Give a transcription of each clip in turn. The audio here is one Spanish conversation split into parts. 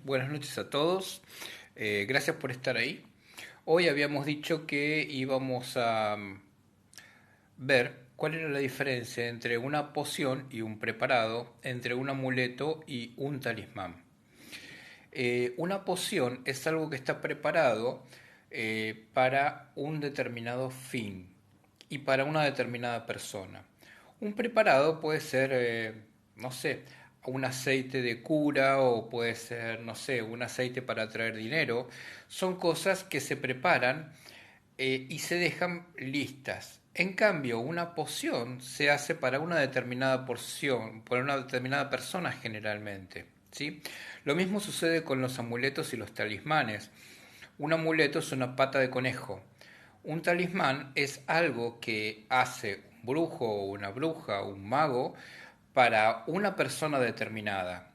buenas noches a todos. Gracias por estar ahí. Hoy habíamos dicho que íbamos a ver cuál era la diferencia entre una poción y un preparado, entre un amuleto y un talismán. Una poción es algo que está preparado para un determinado fin y para una determinada persona. Un preparado puede ser, no sé, un aceite de cura o puede ser, no sé, un aceite para atraer dinero. Son cosas que se preparan y se dejan listas. En cambio, una poción se hace para una determinada porción, para una determinada persona generalmente, ¿sí? Lo mismo sucede con los amuletos y los talismanes. Un amuleto es una pata de conejo. Un talismán es algo que hace un brujo, una bruja, un mago para una persona determinada.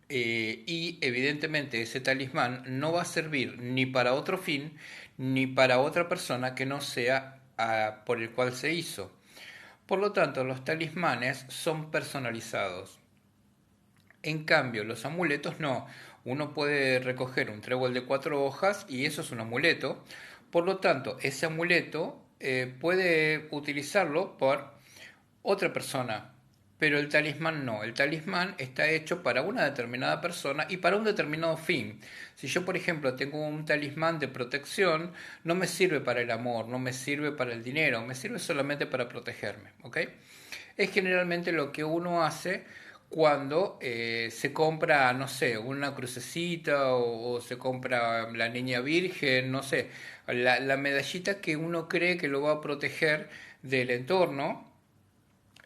Y evidentemente ese talismán no va a servir ni para otro fin ni para otra persona que no sea por el cual se hizo. Por lo tanto, los talismanes son personalizados. En cambio, los amuletos no. Uno puede recoger un trébol de 4 hojas y eso es un amuleto. Por lo tanto, ese amuleto puede utilizarlo por otra persona, pero el talismán no. El talismán está hecho para una determinada persona y para un determinado fin. Si yo, por ejemplo, tengo un talismán de protección, no me sirve para el amor, no me sirve para el dinero, me sirve solamente para protegerme, ¿ok? Es generalmente lo que uno hace cuando se compra, no sé, una crucecita o se compra la niña virgen, no sé, la medallita que uno cree que lo va a proteger del entorno.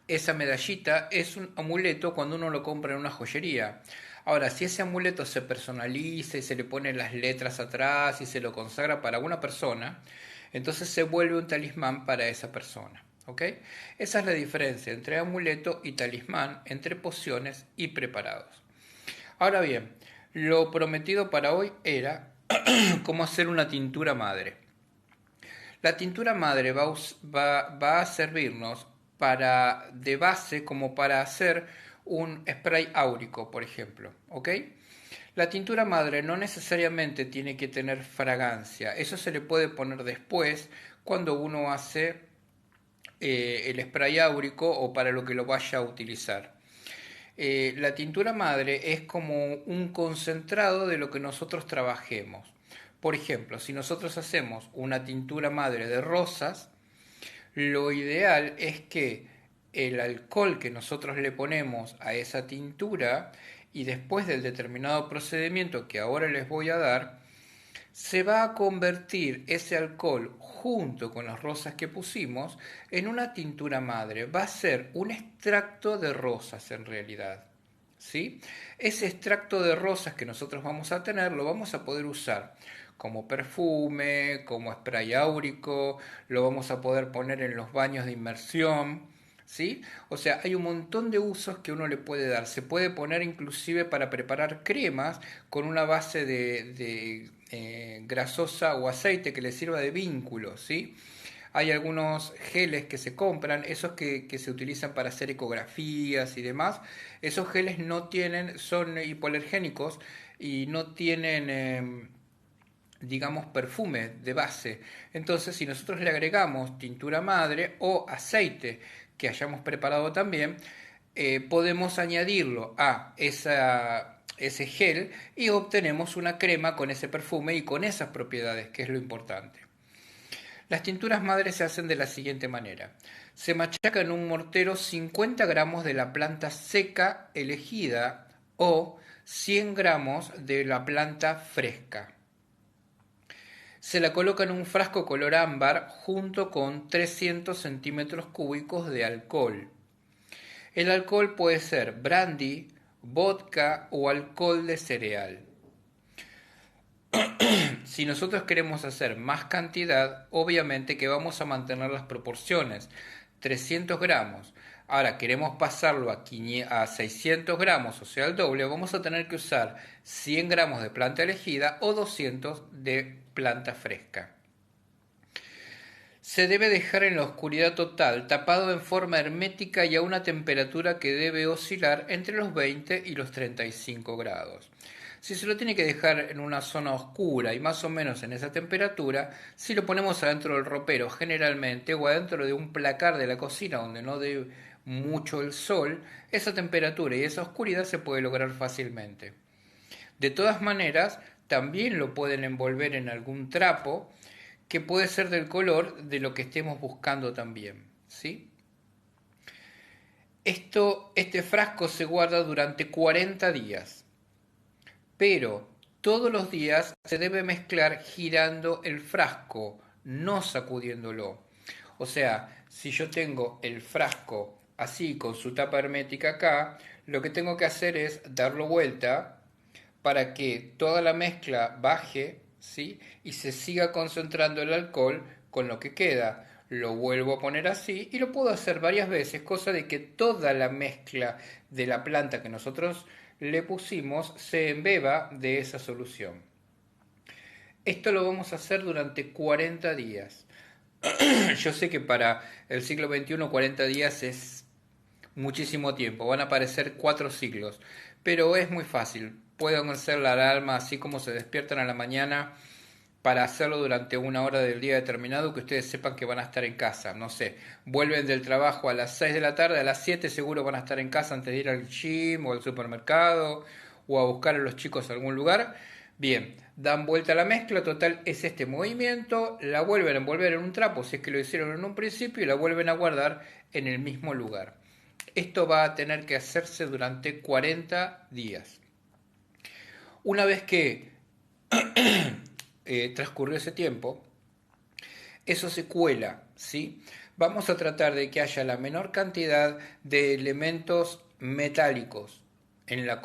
Esa medallita es un amuleto cuando uno lo compra en una joyería. Ahora, si ese amuleto se personaliza y se le pone las letras atrás y se lo consagra para una persona, entonces se vuelve un talismán para esa persona. ¿Ok? Esa es la diferencia entre amuleto y talismán, entre pociones y preparados. Ahora bien, lo prometido para hoy era cómo hacer una tintura madre. La tintura madre va a servirnos para, de base como para hacer un spray áurico, por ejemplo. ¿Ok? La tintura madre no necesariamente tiene que tener fragancia. Eso se le puede poner después cuando uno hace el spray áurico o para lo que lo vaya a utilizar. La tintura madre es como un concentrado de lo que nosotros trabajemos. Por ejemplo, si nosotros hacemos una tintura madre de rosas, lo ideal es que el alcohol que nosotros le ponemos a esa tintura y después del determinado procedimiento que ahora les voy a dar, se va a convertir ese alcohol junto con las rosas que pusimos en una tintura madre. Va a ser un extracto de rosas en realidad. ¿Sí? Ese extracto de rosas que nosotros vamos a tener lo vamos a poder usar como perfume, como spray áurico, lo vamos a poder poner en los baños de inmersión, ¿sí? O sea, hay un montón de usos que uno le puede dar. Se puede poner inclusive para preparar cremas con una base de grasosa o aceite que le sirva de vínculo, ¿sí? Hay algunos geles que se compran, esos que se utilizan para hacer ecografías y demás. Esos geles no tienen, son hipoalergénicos y no tienen, digamos, perfume de base. Entonces, si nosotros le agregamos tintura madre o aceite que hayamos preparado también, podemos añadirlo a ese gel y obtenemos una crema con ese perfume y con esas propiedades, que es lo importante. Las tinturas madres se hacen de la siguiente manera. Se machaca en un mortero 50 gramos de la planta seca elegida o 100 gramos de la planta fresca. Se la coloca en un frasco color ámbar junto con 300 centímetros cúbicos de alcohol. El alcohol puede ser brandy, vodka o alcohol de cereal. Si nosotros queremos hacer más cantidad, obviamente que vamos a mantener las proporciones. 300 gramos. Ahora queremos pasarlo a 600 gramos, o sea, el doble, vamos a tener que usar 100 gramos de planta elegida o 200 de planta fresca. Se debe dejar en la oscuridad total, tapado en forma hermética y a una temperatura que debe oscilar entre los 20 y los 35 grados. Si se lo tiene que dejar en una zona oscura y más o menos en esa temperatura, si lo ponemos adentro del ropero generalmente o adentro de un placar de la cocina donde no dé mucho el sol, esa temperatura y esa oscuridad se puede lograr fácilmente. De todas maneras, también lo pueden envolver en algún trapo que puede ser del color de lo que estemos buscando también, ¿sí? Este frasco se guarda durante 40 días, pero todos los días se debe mezclar girando el frasco, no sacudiéndolo. O sea, si yo tengo el frasco así con su tapa hermética acá, lo que tengo que hacer es darlo vuelta para que toda la mezcla baje, ¿sí? Y se siga concentrando el alcohol con lo que queda. Lo vuelvo a poner así y lo puedo hacer varias veces, cosa de que toda la mezcla de la planta que nosotros le pusimos se embeba de esa solución. Esto lo vamos a hacer durante 40 días. Yo sé que para el siglo XXI 40 días es muchísimo tiempo, van a aparecer 4 siglos, pero es muy fácil. Pueden hacer la alarma así como se despiertan a la mañana para hacerlo durante una hora del día determinado, que ustedes sepan que van a estar en casa. No sé, vuelven del trabajo a las 6 de la tarde, a las 7 seguro van a estar en casa antes de ir al gym o al supermercado o a buscar a los chicos a algún lugar. Bien, dan vuelta a la mezcla, total es este movimiento, la vuelven a envolver en un trapo si es que lo hicieron en un principio y la vuelven a guardar en el mismo lugar. Esto va a tener que hacerse durante 40 días. Una vez que transcurrió ese tiempo, eso se cuela, ¿sí? Vamos a tratar de que haya la menor cantidad de elementos metálicos en la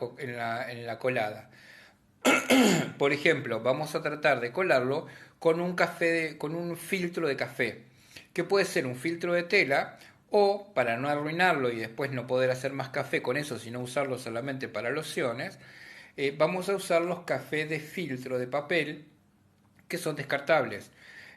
colada. Por ejemplo, vamos a tratar de colarlo con con un filtro de café, que puede ser un filtro de tela o, para no arruinarlo y después no poder hacer más café con eso, sino usarlo solamente para lociones, vamos a usar los cafés de filtro de papel que son descartables.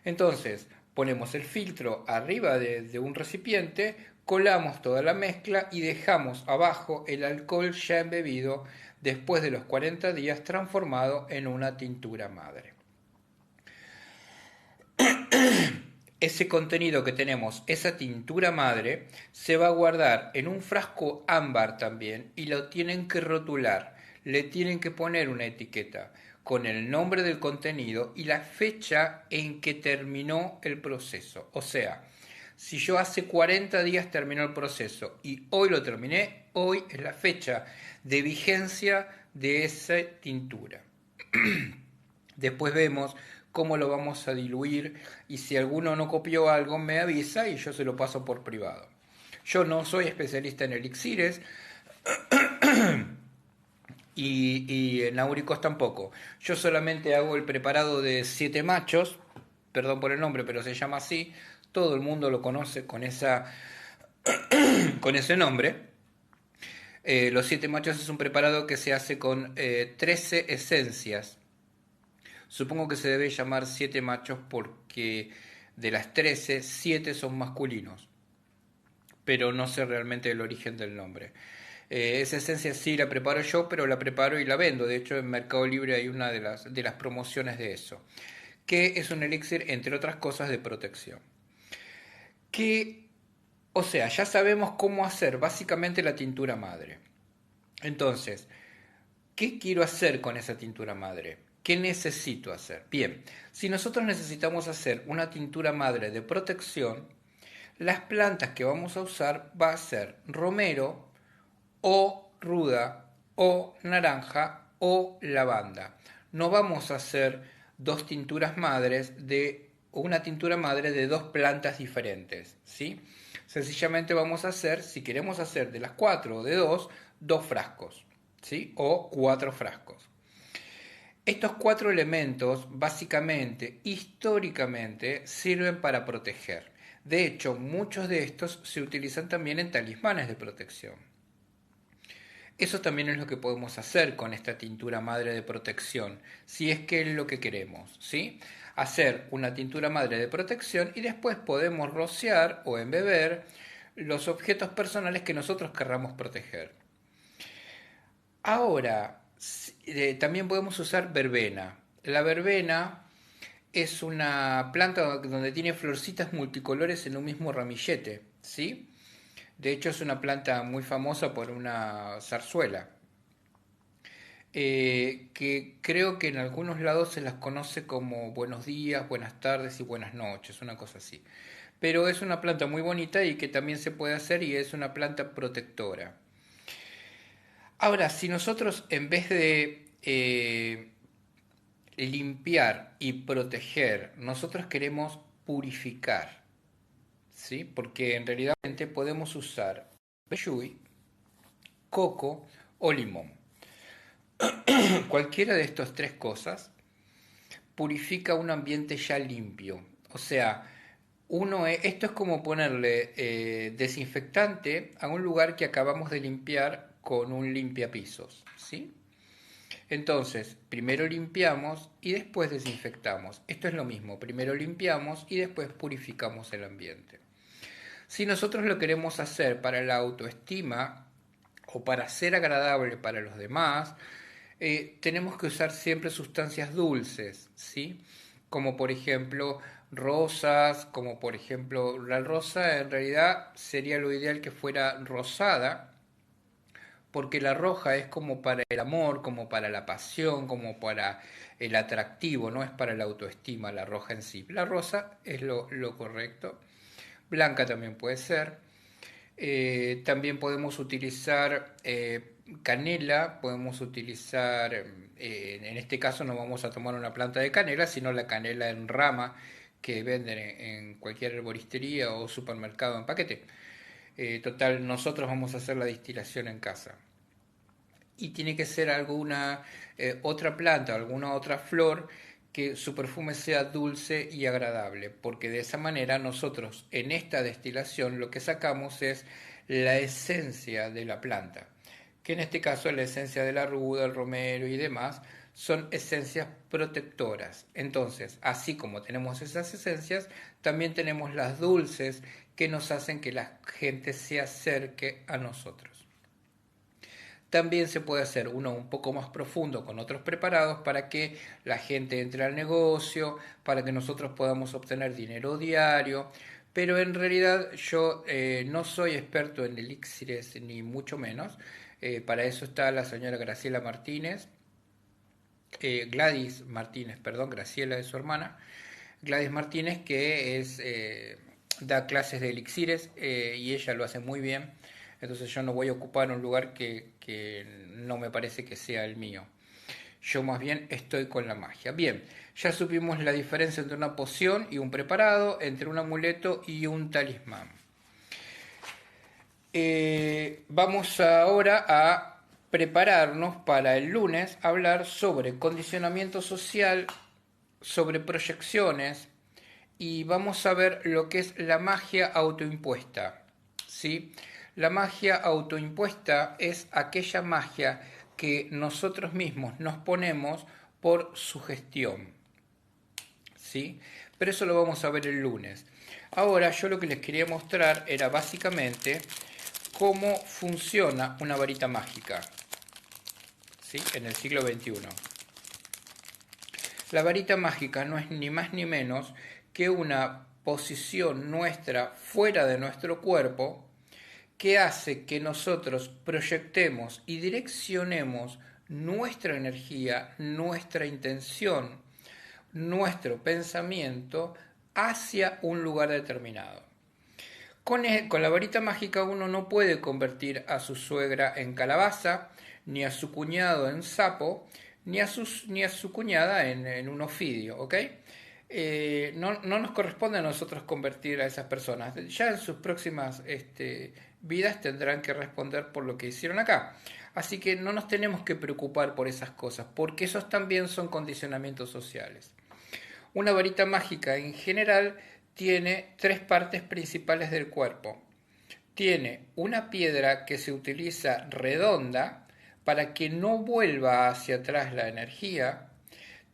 Entonces, ponemos el filtro arriba de un recipiente, colamos toda la mezcla y dejamos abajo el alcohol ya embebido después de los 40 días transformado en una tintura madre. Ese contenido que tenemos, esa tintura madre, se va a guardar en un frasco ámbar también y lo tienen que rotular. Le tienen que poner una etiqueta con el nombre del contenido y la fecha en que terminó el proceso. O sea, si yo hace 40 días terminó el proceso y hoy lo terminé, hoy es la fecha de vigencia de esa tintura. Después vemos cómo lo vamos a diluir y si alguno no copió algo me avisa y yo se lo paso por privado. Yo no soy especialista en elixires y en áuricos tampoco. Yo solamente hago el preparado de 7 machos, perdón por el nombre, pero se llama así. Todo el mundo lo conoce con ese nombre. Los 7 machos es un preparado que se hace con 13 esencias. Supongo que se debe llamar 7 machos porque de las 13, 7 son masculinos, pero no sé realmente el origen del nombre. Esa esencia sí la preparo yo, pero la preparo y la vendo. De hecho, en Mercado Libre hay una de las promociones de eso, que es un elixir, entre otras cosas, de protección. Que, o sea, ya sabemos cómo hacer básicamente la tintura madre. Entonces, ¿qué quiero hacer con esa tintura madre? ¿Qué necesito hacer? Bien, si nosotros necesitamos hacer una tintura madre de protección, las plantas que vamos a usar va a ser romero o ruda o naranja o lavanda. No vamos a hacer dos tinturas madres de una tintura madre de dos plantas diferentes, ¿sí? Sencillamente vamos a hacer, si queremos hacer de las 4 o de dos frascos, ¿sí? O 4 frascos. Estos 4 elementos, básicamente, históricamente, sirven para proteger. De hecho, muchos de estos se utilizan también en talismanes de protección. Eso también es lo que podemos hacer con esta tintura madre de protección, si es que es lo que queremos, ¿sí? Hacer una tintura madre de protección y después podemos rociar o embeber los objetos personales que nosotros querramos proteger. Ahora, También podemos usar verbena. La verbena es una planta donde tiene florcitas multicolores en un mismo ramillete, ¿sí? De hecho es una planta muy famosa por una zarzuela, que creo que en algunos lados se las conoce como buenos días, buenas tardes y buenas noches, una cosa así. Pero es una planta muy bonita y que también se puede hacer y es una planta protectora. Ahora, si nosotros en vez de limpiar y proteger, nosotros queremos purificar, ¿sí? Porque en realidad podemos usar shui, coco o limón. Cualquiera de estas tres cosas purifica un ambiente ya limpio. O sea, esto es como ponerle desinfectante a un lugar que acabamos de limpiar con un limpiapisos, ¿sí? Entonces, primero limpiamos y después desinfectamos. Esto es lo mismo, primero limpiamos y después purificamos el ambiente. Si nosotros lo queremos hacer para la autoestima o para ser agradable para los demás, tenemos que usar siempre sustancias dulces, ¿sí? Como por ejemplo rosas, como por ejemplo la rosa en realidad sería lo ideal que fuera rosada, porque la roja es como para el amor, como para la pasión, como para el atractivo, no es para la autoestima la roja en sí. La rosa es lo correcto. Blanca también puede ser. También podemos utilizar canela, podemos utilizar, en este caso no vamos a tomar una planta de canela, sino la canela en rama que venden en cualquier herboristería o supermercado en paquete. Total, nosotros vamos a hacer la destilación en casa. Y tiene que ser alguna otra planta, alguna otra flor que su perfume sea dulce y agradable, porque de esa manera nosotros en esta destilación lo que sacamos es la esencia de la planta, que en este caso la esencia de la ruda, el romero y demás son esencias protectoras. Entonces, así como tenemos esas esencias, también tenemos las dulces que nos hacen que la gente se acerque a nosotros. También se puede hacer uno un poco más profundo con otros preparados para que la gente entre al negocio, para que nosotros podamos obtener dinero diario. Pero en realidad yo no soy experto en elixires ni mucho menos. Para eso está la señora Graciela Martínez, Gladys Martínez, perdón, Graciela es su hermana. Gladys Martínez que da clases de elixires y ella lo hace muy bien. Entonces yo no voy a ocupar un lugar que no me parece que sea el mío. Yo más bien estoy con la magia. Bien, ya supimos la diferencia entre una poción y un preparado, entre un amuleto y un talismán. Vamos ahora a prepararnos para el lunes hablar sobre condicionamiento social, sobre proyecciones y vamos a ver lo que es la magia autoimpuesta, ¿sí? La magia autoimpuesta es aquella magia que nosotros mismos nos ponemos por sugestión, ¿sí? Pero eso lo vamos a ver el lunes. Ahora yo lo que les quería mostrar era básicamente cómo funciona una varita mágica, ¿sí? En el siglo XXI. La varita mágica no es ni más ni menos que una posición nuestra fuera de nuestro cuerpo que hace que nosotros proyectemos y direccionemos nuestra energía, nuestra intención, nuestro pensamiento hacia un lugar determinado. Con la varita mágica uno no puede convertir a su suegra en calabaza, ni a su cuñado en sapo, ni a su cuñada en un ofidio, ¿ok? No nos corresponde a nosotros convertir a esas personas. Ya en sus próximas vidas tendrán que responder por lo que hicieron acá. Así que no nos tenemos que preocupar por esas cosas, porque esos también son condicionamientos sociales. Una varita mágica en general tiene tres partes principales del cuerpo. Tiene una piedra que se utiliza redonda para que no vuelva hacia atrás la energía.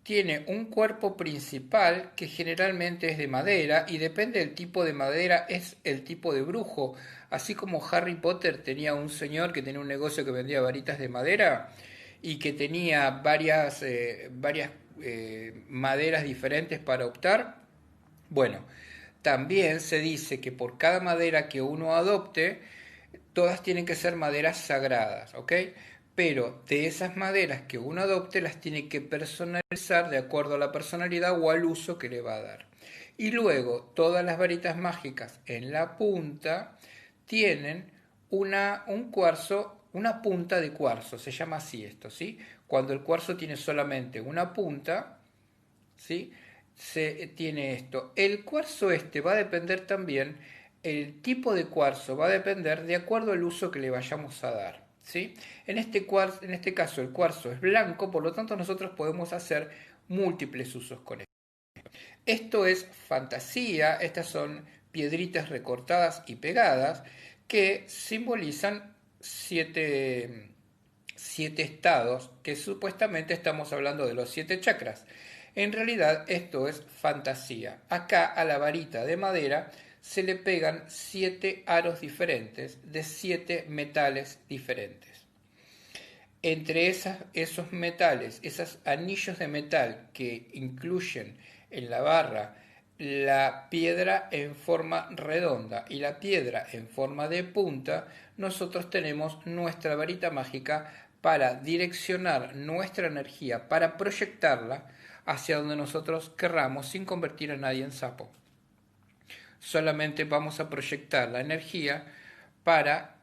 Tiene un cuerpo principal que generalmente es de madera y depende del tipo de madera es el tipo de brujo. Así como Harry Potter tenía un señor que tenía un negocio que vendía varitas de madera y que tenía varias maderas diferentes para optar, bueno, también se dice que por cada madera que uno adopte, todas tienen que ser maderas sagradas, ¿ok? Pero de esas maderas que uno adopte las tiene que personalizar de acuerdo a la personalidad o al uso que le va a dar. Y luego todas las varitas mágicas en la punta tienen un cuarzo, una punta de cuarzo, se llama así esto, ¿sí? Cuando el cuarzo tiene solamente una punta, ¿sí? Se tiene esto. El cuarzo este va a depender también, el tipo de cuarzo va a depender de acuerdo al uso que le vayamos a dar, ¿sí? En este caso el cuarzo es blanco, por lo tanto nosotros podemos hacer múltiples usos con él. Esto es fantasía, estas son piedritas recortadas y pegadas que simbolizan siete estados, que supuestamente estamos hablando de los 7 chakras. En realidad esto es fantasía. Acá a la varita de madera se le pegan 7 aros diferentes de 7 metales diferentes. Entre esos metales, esos anillos de metal que incluyen en la barra la piedra en forma redonda y la piedra en forma de punta, nosotros tenemos nuestra varita mágica para direccionar nuestra energía, para proyectarla hacia donde nosotros querramos sin convertir a nadie en sapo. Solamente vamos a proyectar la energía para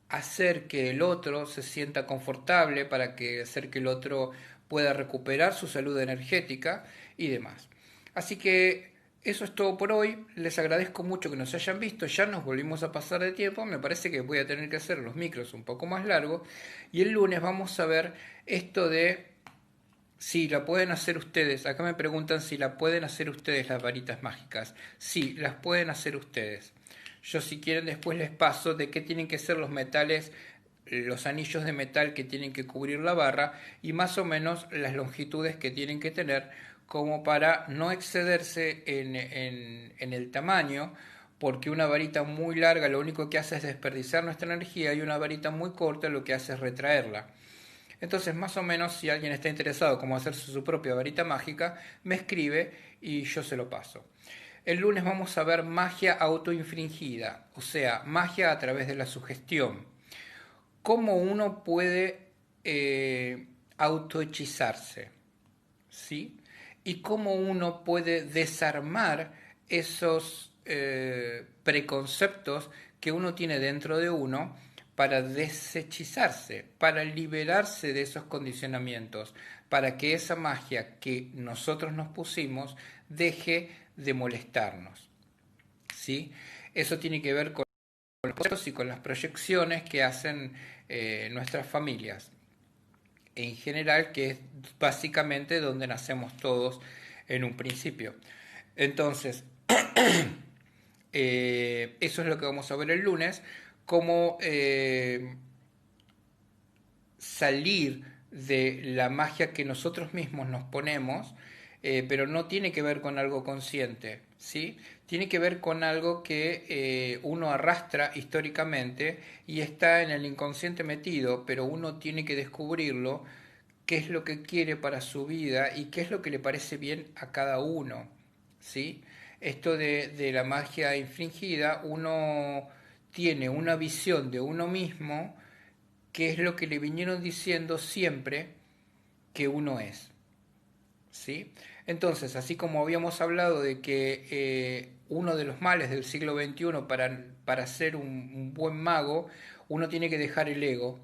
hacer que el otro se sienta confortable, para hacer que el otro pueda recuperar su salud energética y demás. Así que eso es todo por hoy. Les agradezco mucho que nos hayan visto. Ya nos volvimos a pasar de tiempo. Me parece que voy a tener que hacer los micros un poco más largos. Y el lunes vamos a ver esto de si la pueden hacer ustedes. Acá me preguntan si la pueden hacer ustedes las varitas mágicas. Sí, las pueden hacer ustedes. Yo si quieren después les paso de qué tienen que ser los metales, los anillos de metal que tienen que cubrir la barra y más o menos las longitudes que tienen que tener como para no excederse en el tamaño, porque una varita muy larga lo único que hace es desperdiciar nuestra energía y una varita muy corta lo que hace es retraerla. Entonces, más o menos, si alguien está interesado cómo hacer su propia varita mágica, me escribe y yo se lo paso. El lunes vamos a ver magia autoinfringida, o sea, magia a través de la sugestión. Cómo uno puede autohechizarse, ¿sí? Y cómo uno puede desarmar esos preconceptos que uno tiene dentro de uno para deshechizarse, para liberarse de esos condicionamientos, para que esa magia que nosotros nos pusimos deje de molestarnos, ¿sí? Eso tiene que ver con los procesos y con las proyecciones que hacen nuestras familias en general, que es básicamente donde nacemos todos en un principio. Entonces, eso es lo que vamos a ver el lunes, cómo salir de la magia que nosotros mismos nos ponemos, pero no tiene que ver con algo consciente, ¿sí? Tiene que ver con algo que uno arrastra históricamente y está en el inconsciente metido, pero uno tiene que descubrirlo, qué es lo que quiere para su vida y qué es lo que le parece bien a cada uno, ¿sí? Esto de la magia infringida, uno tiene una visión de uno mismo que es lo que le vinieron diciendo siempre que uno es, ¿sí? Entonces, así como habíamos hablado de que uno de los males del siglo XXI para ser un buen mago, uno tiene que dejar el ego,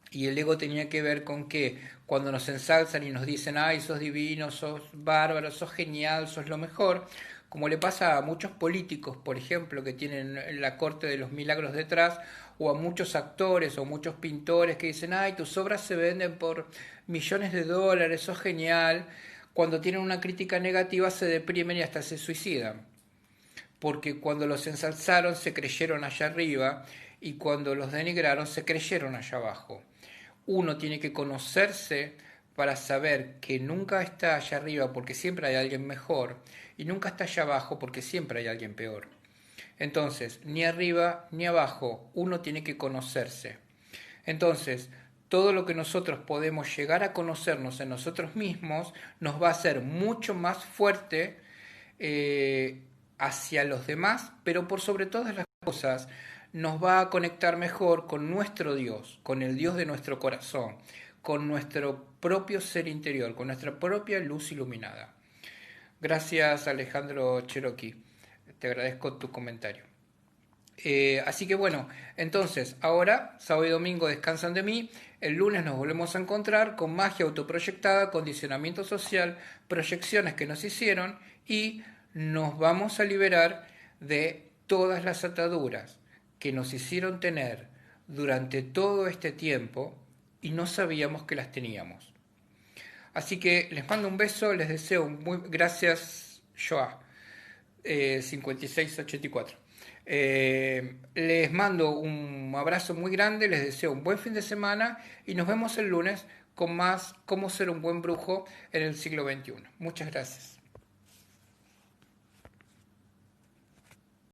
y el ego tenía que ver con que cuando nos ensalzan y nos dicen, ay, sos divino, sos bárbaro, sos genial, sos lo mejor, como le pasa a muchos políticos, por ejemplo, que tienen la corte de los milagros detrás, o a muchos actores o muchos pintores que dicen, ay, tus obras se venden por millones de dólares, sos genial, cuando tienen una crítica negativa se deprimen y hasta se suicidan, porque cuando los ensalzaron se creyeron allá arriba y cuando los denigraron se creyeron allá abajo. Uno tiene que conocerse para saber que nunca está allá arriba porque siempre hay alguien mejor y nunca está allá abajo porque siempre hay alguien peor. Entonces, ni arriba ni abajo, uno tiene que conocerse. Entonces, todo lo que nosotros podemos llegar a conocernos en nosotros mismos nos va a hacer mucho más fuerte hacia los demás, pero por sobre todas las cosas nos va a conectar mejor con nuestro Dios, con el Dios de nuestro corazón, con nuestro propio ser interior, con nuestra propia luz iluminada. Gracias, Alejandro Cherokee. Te agradezco tu comentario. Así que bueno, entonces ahora, sábado y domingo descansan de mí, el lunes nos volvemos a encontrar con magia autoproyectada, condicionamiento social, proyecciones que nos hicieron y nos vamos a liberar de todas las ataduras que nos hicieron tener durante todo este tiempo y no sabíamos que las teníamos. Así que les mando un beso, les deseo un muy... Gracias, Joa, 5684. Les mando un abrazo muy grande, les deseo un buen fin de semana y nos vemos el lunes con más Cómo ser un buen brujo en el siglo XXI. Muchas gracias.